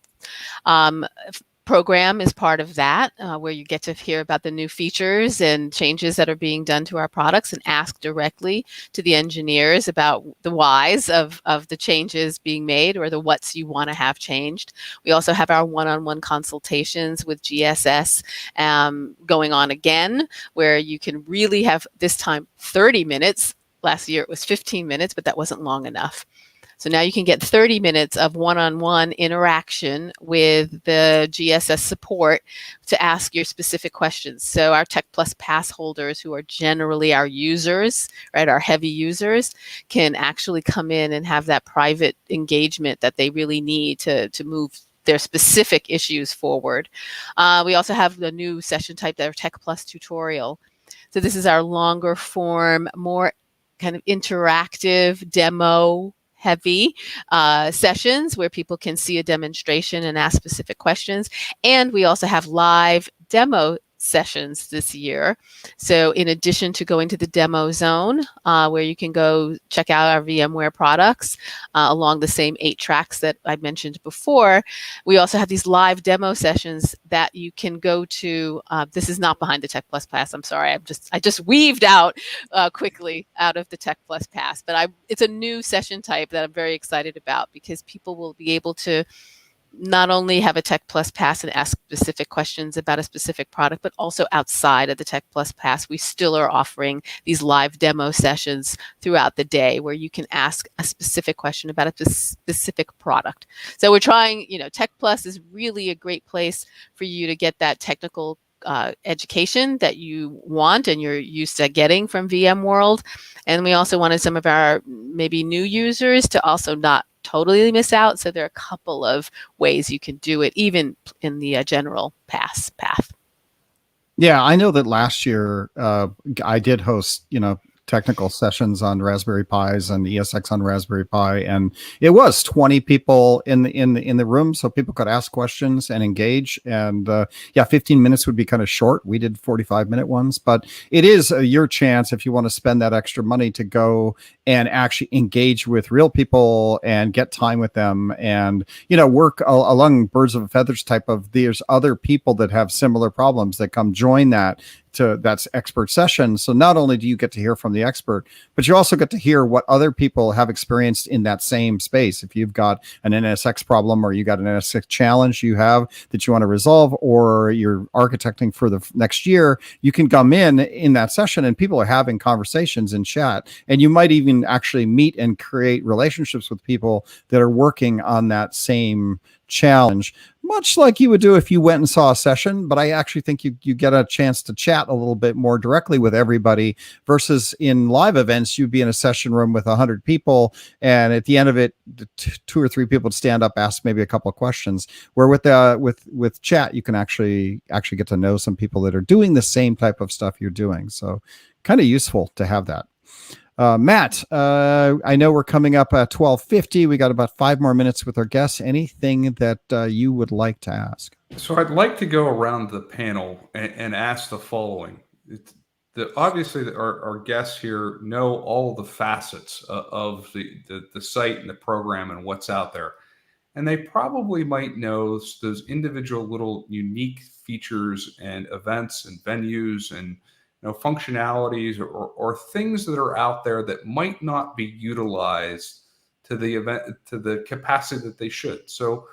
Speaker 5: program is part of that, where you get to hear about the new features and changes that are being done to our products and ask directly to the engineers about the whys of the changes being made or the what's you want to have changed. We also have our one-on-one consultations with GSS going on again, where you can really have this time 30 minutes. Last year it was 15 minutes, but that wasn't long enough. So now you can get 30 minutes of one-on-one interaction with the GSS support to ask your specific questions. So our Tech Plus Pass holders, who are generally our users, right, our heavy users, can actually come in and have that private engagement that they really need to move their specific issues forward. We also have the new session type, that are Tech Plus Tutorial. So this is our longer form, more kind of interactive demo heavy sessions where people can see a demonstration and ask specific questions. And we also have live demo sessions this year. So in addition to going to the demo zone, where you can go check out our VMware products along the same 8 tracks that I mentioned before, we also have these live demo sessions that you can go to. This is not behind the Tech Plus Pass. I'm sorry. I just weaved out quickly out of the Tech Plus Pass, but it's a new session type that I'm very excited about, because people will be able to not only have a Tech Plus Pass and ask specific questions about a specific product, but also outside of the Tech Plus Pass, we still are offering these live demo sessions throughout the day where you can ask a specific question about a specific product. So we're trying, Tech Plus is really a great place for you to get that technical education that you want and you're used to getting from VMworld. And we also wanted some of our maybe new users to also not totally miss out. So there are a couple of ways you can do it, even in the general path.
Speaker 2: Yeah, I know that last year I did host, technical sessions on Raspberry Pis and ESX on Raspberry Pi, and it was 20 people in the room, so people could ask questions and engage. And 15 minutes would be kind of short. We did 45-minute ones, but it is your chance, if you want to spend that extra money, to go and actually engage with real people and get time with them, and work along birds of a feathers type of. There's other people that have similar problems that come join that's expert session. So not only do you get to hear from the expert, but you also get to hear what other people have experienced in that same space. If you've got an NSX problem, or you got an NSX challenge you have that you want to resolve, or you're architecting for the next year, you can come in that session and people are having conversations in chat, and you might even actually meet and create relationships with people that are working on that same challenge, much like you would do if you went and saw a session. But I actually think you get a chance to chat a little bit more directly with everybody, versus in live events, you'd be in a session room with 100 people, and at the end of it, 2 or 3 people would stand up, ask maybe a couple of questions, where with chat, you can actually get to know some people that are doing the same type of stuff you're doing. So kind of useful to have that. Matt, I know we're coming up at 12:50. We got about 5 more minutes with our guests. Anything that you would like to ask?
Speaker 3: So I'd like to go around the panel and ask the following. Obviously, our guests here know all the facets of the site and the program and what's out there. And they probably might know those individual little unique features and events and venues and functionalities or things that are out there that might not be utilized to the capacity that they should. So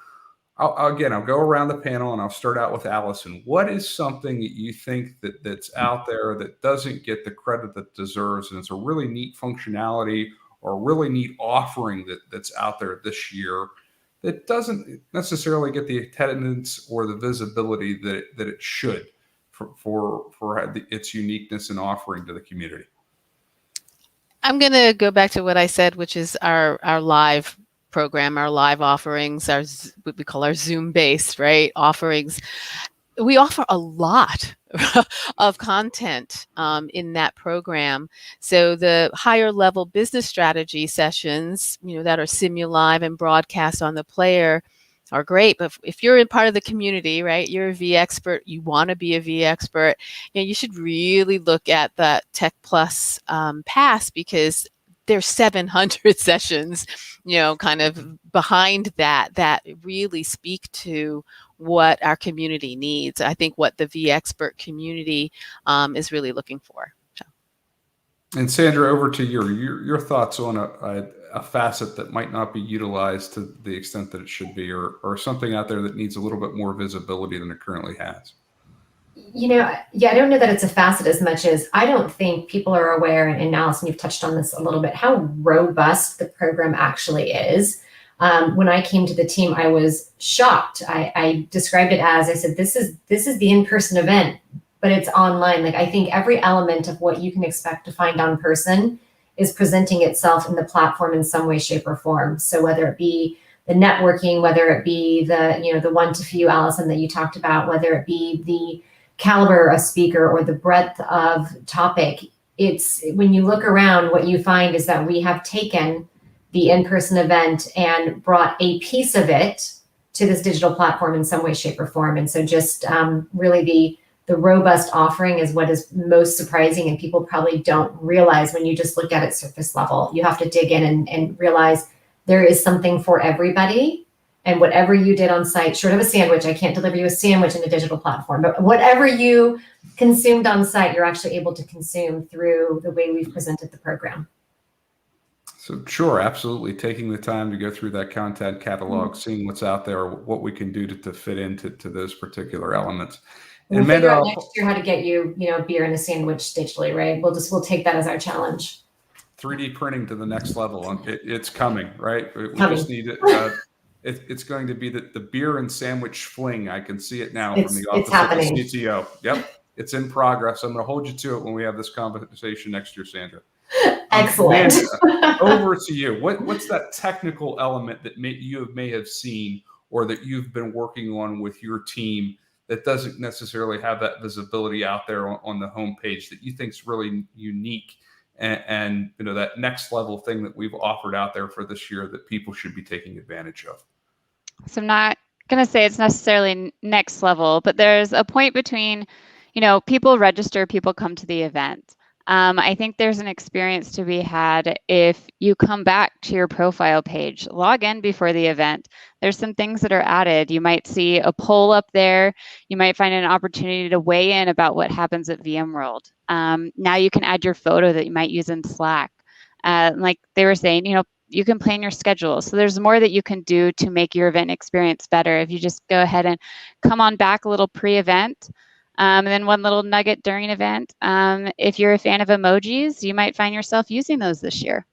Speaker 3: I'll go around the panel, and I'll start out with Allison. What is something that you think that's out there that doesn't get the credit that it deserves, and it's a really neat functionality or a really neat offering that's out there this year that doesn't necessarily get the attendance or the visibility that it should for its uniqueness and offering to the community?
Speaker 5: I'm going to go back to what I said, which is our live program, our live offerings, what we call our Zoom-based, right, offerings. we offer a lot of content in that program. So the higher level business strategy sessions, that are simu-live and broadcast on the player are great. But if you're in part of the community, right, you're a V expert, you want to be a V expert, you should really look at the Tech Plus pass, because there's 700 sessions, kind of behind that really speak to what our community needs. I think what the V expert community is really looking for. So.
Speaker 3: And Sandra, over to your thoughts on a facet that might not be utilized to the extent that it should be, or something out there that needs a little bit more visibility than it currently has.
Speaker 7: I don't know that it's a facet as much as I don't think people are aware, and Allison, you've touched on this a little bit, how robust the program actually is. When I came to the team, I was shocked. I described it as, I said, this is the in-person event, but it's online. Like, I think every element of what you can expect to find on person is presenting itself in the platform in some way, shape, or form. So whether it be the networking, whether it be the one to few, Allison, that you talked about, whether it be the caliber of speaker or the breadth of topic, it's when you look around, what you find is that we have taken the in-person event and brought a piece of it to this digital platform in some way, shape, or form. And so just really the robust offering is what is most surprising, and people probably don't realize when you just look at it surface level. You have to dig in and realize there is something for everybody. And whatever you did on site, short of a sandwich, I can't deliver you a sandwich in a digital platform, but whatever you consumed on site, you're actually able to consume through the way we've presented the program.
Speaker 3: So sure, absolutely. Taking the time to go through that content catalog, seeing what's out there, what we can do to fit into those particular elements.
Speaker 7: We'll figure out next year how to get you, beer and a sandwich digitally, right? We'll take that as our challenge.
Speaker 3: 3D printing to the next level. It's coming, right? We just need it. It's going to be the beer and sandwich fling. I can see it now from the office of the CTO. Yep, it's in progress. I'm going to hold you to it when we have this conversation next year, Sandra.
Speaker 7: Excellent.
Speaker 3: Amanda, over to you. What's that technical element that you may have seen or that you've been working on with your team that doesn't necessarily have that visibility out there on the homepage that you think is really unique and that next level thing that we've offered out there for this year that people should be taking advantage of?
Speaker 6: So I'm not going to say it's necessarily next level, but there's a point between, people register, people come to the event. I think there's an experience to be had if you come back to your profile page, log in before the event. There's some things that are added. You might see a poll up there. You might find an opportunity to weigh in about what happens at VMworld. Now you can add your photo that you might use in Slack. Like they were saying, you can plan your schedule. So there's more that you can do to make your event experience better. If you just go ahead and come on back a little pre-event, and then one little nugget during an event. If you're a fan of emojis, you might find yourself using those this year.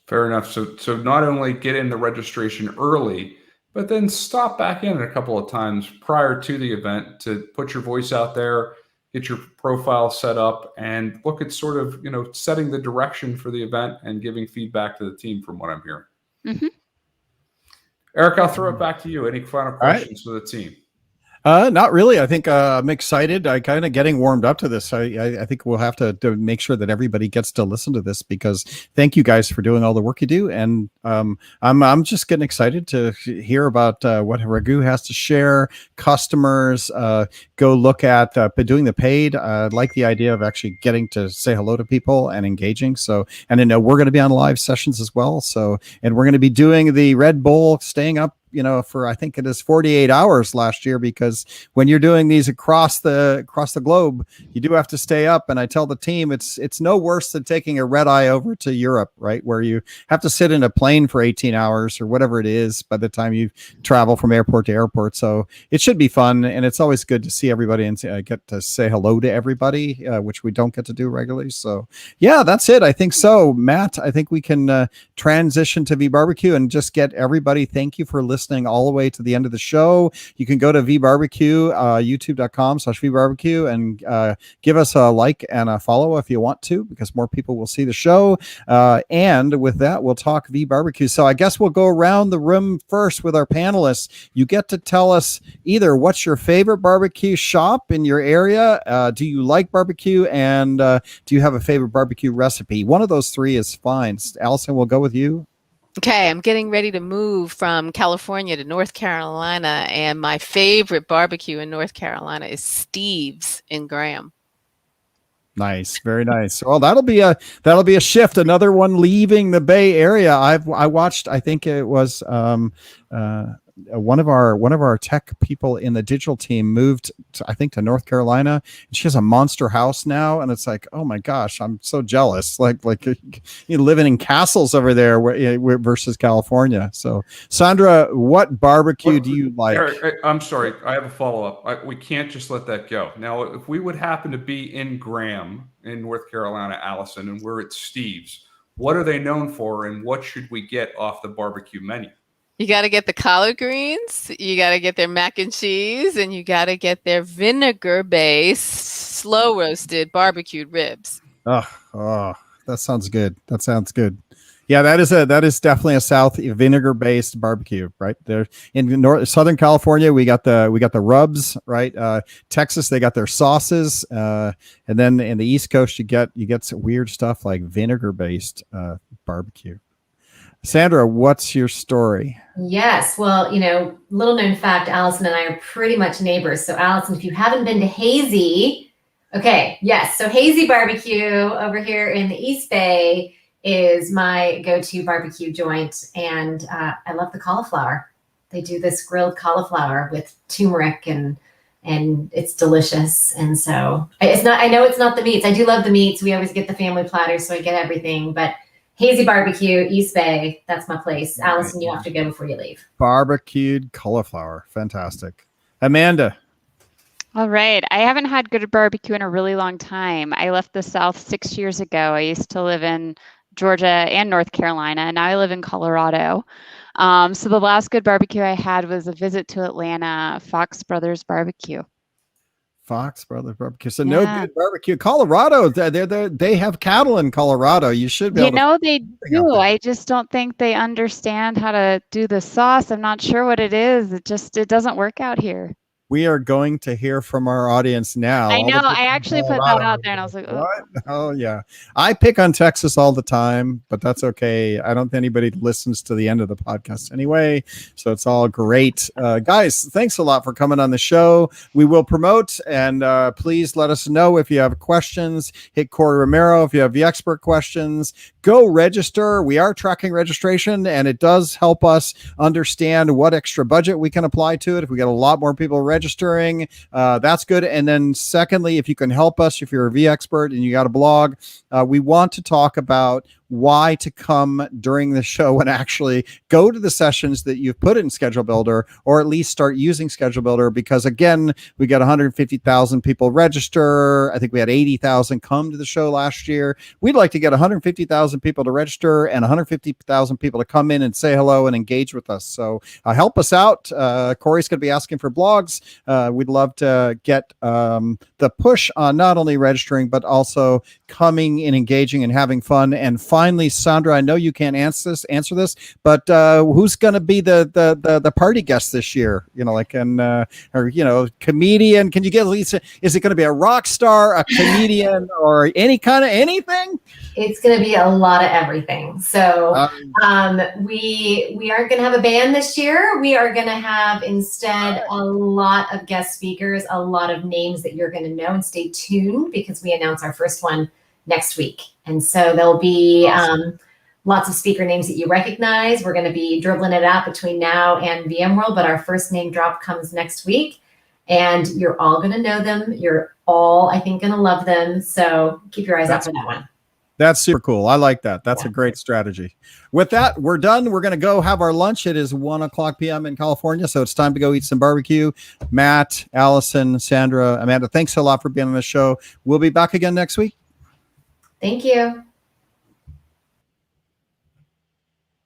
Speaker 3: Fair enough. So not only get in the registration early, but then stop back in a couple of times prior to the event to put your voice out there, get your profile set up, and look at sort of, setting the direction for the event and giving feedback to the team from what I'm hearing.
Speaker 6: Mm-hmm.
Speaker 2: Eric,
Speaker 3: I'll throw it back to you. Any final questions for the team?
Speaker 2: Not really. I think I'm excited. I kind of getting warmed up to this. I think we'll have to make sure that everybody gets to listen to this, because thank you guys for doing all the work you do. And I'm just getting excited to hear about what Raghu has to share. Customers, go look at doing the paid. I like the idea of actually getting to say hello to people and engaging. So, and I know we're going to be on live sessions as well. So, and we're going to be doing the Red Bull, staying up, for I think it is 48 hours last year, because when you're doing these across the globe, you do have to stay up. And I tell the team it's no worse than taking a red eye over to Europe, right, where you have to sit in a plane for 18 hours or whatever it is by the time you travel from airport to airport. So it should be fun, and it's always good to see everybody and get to say hello to everybody, which we don't get to do regularly. So yeah, that's it. I think so. Matt, I think we can transition to V Barbecue and just get everybody. Thank you for listening listening all the way to the end of the show, you can go to VBarbecue, youtube.com/VBarbecue, and give us a like and a follow if you want to, because more people will see the show. And with that, we'll talk VBarbecue. So I guess we'll go around the room first with our panelists. You get to tell us either what's your favorite barbecue shop in your area, do you like barbecue, and do you have a favorite barbecue recipe? One of those three is fine. Allison, we'll go with you.
Speaker 5: Okay, I'm getting ready to move from California to North Carolina, and my favorite barbecue in North Carolina is Steve's in Graham.
Speaker 2: Nice, very nice. Well, that'll be a shift. Another one leaving the Bay Area. I watched. I think it was one of our tech people in the digital team moved to North Carolina, and she has a monster house now, and it's like, oh my gosh, I'm so jealous. Like you living in castles over there versus California. So Sandra, what barbecue do you like?
Speaker 3: Eric, I'm sorry, I have a follow-up. We can't just let that go. Now, if we would happen to be in Graham in North Carolina, Allison, and we're at Steve's, what are they known for, and what should we get off the barbecue menu?
Speaker 5: You got to get the collard greens, you got to get their mac and cheese, and you got to get their vinegar-based, slow-roasted barbecued ribs.
Speaker 2: Oh, that sounds good. That sounds good. Yeah, that is definitely a South vinegar-based barbecue, right there. In Southern California, we got the rubs, right? Texas, they got their sauces, and then in the East Coast, you get some weird stuff like vinegar-based barbecue. Sandra, what's your story?
Speaker 7: Yes. Well, little known fact, Allison and I are pretty much neighbors. So Allison, if you haven't been to Hazy, okay. Yes. So Hazy Barbecue over here in the East Bay is my go-to barbecue joint. And I love the cauliflower. They do this grilled cauliflower with turmeric and it's delicious. And so I know it's not the meats. I do love the meats. We always get the family platter, so I get everything, but Hazy Barbecue, East Bay, that's my place. Allison, you have to go before you leave.
Speaker 2: Barbecued cauliflower. Fantastic. Amanda.
Speaker 6: All right. I haven't had good barbecue in a really long time. I left the South 6 years ago. I used to live in Georgia and North Carolina, and now I live in Colorado. So the last good barbecue I had was a visit to Atlanta, Fox Brothers Barbecue.
Speaker 2: Fox Brothers Barbecue. So no good barbecue. Colorado, they have cattle in Colorado. You should be able to
Speaker 6: they do. I just don't think they understand how to do the sauce. I'm not sure what it is. It doesn't work out here.
Speaker 2: We are going to hear from our audience now.
Speaker 6: I know. I actually put that out there and I was like,
Speaker 2: what? Oh, yeah. I pick on Texas all the time, but that's okay. I don't think anybody listens to the end of the podcast anyway. So it's all great. Guys, thanks a lot for coming on the show. We will promote, and please let us know if you have questions. Hit Corey Romero if you have the expert questions. Go register. We are tracking registration, and it does help us understand what extra budget we can apply to it. If we get a lot more people registering, that's good. And then secondly, if you can help us, if you're a V expert and you got a blog, we want to talk about why to come during the show and actually go to the sessions that you've put in Schedule Builder, or at least start using Schedule Builder, because again, we got 150,000 people register. I think we had 80,000 come to the show last year. We'd like to get 150,000 people to register and 150,000 people to come in and say hello and engage with us. So help us out. Corey's going to be asking for blogs. We'd love to get the push on not only registering, but also coming and engaging and having fun. And finally, Sandra, I know you can't answer this, but who's going to be the party guest this year? Comedian. Can you get at least? Is it going to be a rock star, a comedian, or any kind of anything?
Speaker 7: It's going to be a lot of everything. So we aren't going to have a band this year. We are going to have instead a lot of guest speakers, a lot of names that you're going to know, and stay tuned because we announce our first one next week. And so there'll be lots of speaker names that you recognize. We're going to be dribbling it out between now and VMworld, but our first name drop comes next week. And you're all going to know them. You're all, I think, going to love them. So keep your eyes out for that one.
Speaker 2: That's super cool. I like that. That's a great strategy. With that, we're done. We're going to go have our lunch. It is 1:00 p.m. in California, so it's time to go eat some barbecue. Matt, Allison, Sandra, Amanda, thanks a lot for being on the show. We'll be back again next week.
Speaker 7: Thank you.